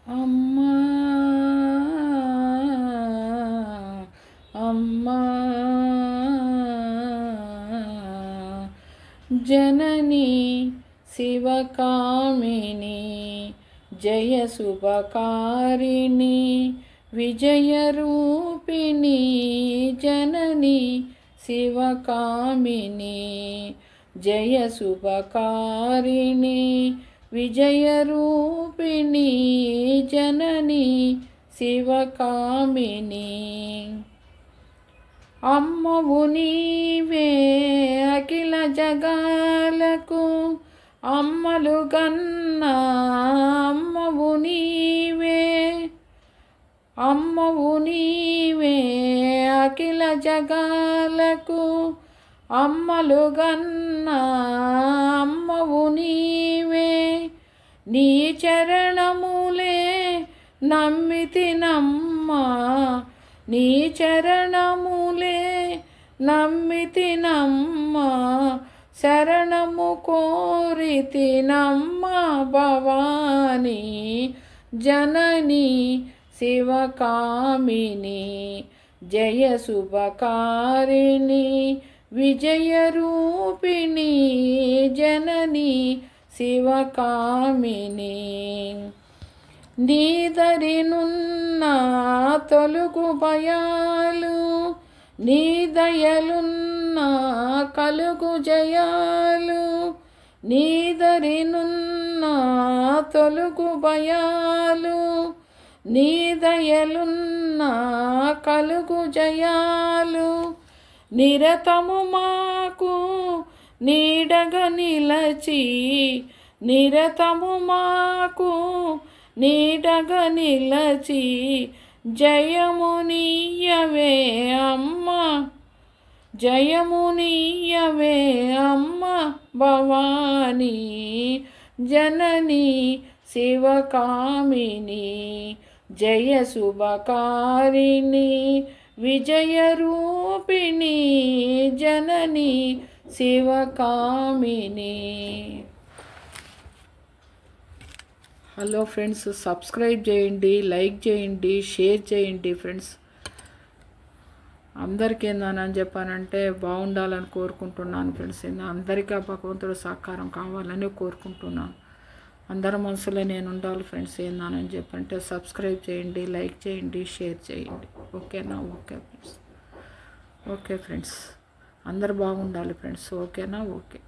అమ్మా అమ్మా జననీ శివకామిని జయ శుభకారిణి విజయరూపిణి జననీ శివకామిని జయ శుభకారిణి విజయరూపిణి జననీ శివకామిని అమ్మవు నీవే అఖిల జగాలకు అమ్మలు గన్నా అమ్మవు నీవే అమ్మవు నీవే అఖిల జగాలకు అమ్మలు గన్నా అమ్మవు నీవే నీ చరణములే నమ్మితినమ్మా నీ చరణములే నమ్మితినమ్మా శరణము కోరితినమ్మా భవాని జననీ శివకామిని జయ శుభకారిణి విజయరూపిణి జననీ శివకామిని నీదరినున్న తొలుగు భయాలు నీ దయలున్న కలుగు జయాలు నీదరినున్న తొలుగు భయాలు నీ దయలున్న కలుగు జయాలు నిరతము మాకు నీడగా నిలచి నిరతము మాకు నీడగా నిలచి జయమునీయవే అమ్మ జయమునీయవే అమ్మ భవాని జననీ శివకామిని జయ శుభకారిణి విజయరూపిణి జననీ శివకామిని. హలో ఫ్రెండ్స్, సబ్స్క్రైబ్ చేయండి, లైక్ చేయండి, షేర్ చేయండి ఫ్రెండ్స్. అందరికీ ఏందని చెప్పానంటే బాగుండాలని కోరుకుంటున్నాను ఫ్రెండ్స్. అందరికీ భగవంతుడు సహకారం కావాలని కోరుకుంటున్నాను. అందరి మనసులో నేను ఉండాలి ఫ్రెండ్స్. ఏందని చెప్పంటే సబ్స్క్రైబ్ చేయండి, లైక్ చేయండి, షేర్ చేయండి. ఓకేనా? Okay friends. ఓకే ఫ్రెండ్స్, అందరు బాగుండాలి ఫ్రెండ్స్. ఓకేనా? ఓకే.